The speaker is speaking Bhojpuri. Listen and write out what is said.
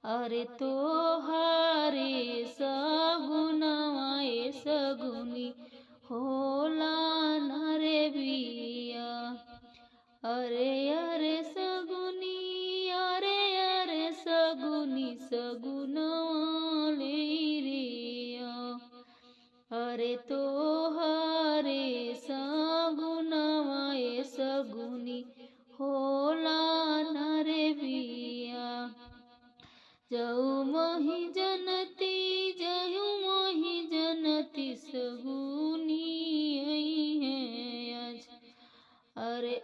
अरे तो हारे सगुनवाए सगुनी होला न रे बिया। अरे अरे सगुनी, अरे अरे सगुनी सगुनवाले रिया। अरे तो हरे सगुनवाए सगुनी होला न रे बिया। जाऊ मोहि जनती, जाऊ मोहि जनती सगुनी आई है आज। अरे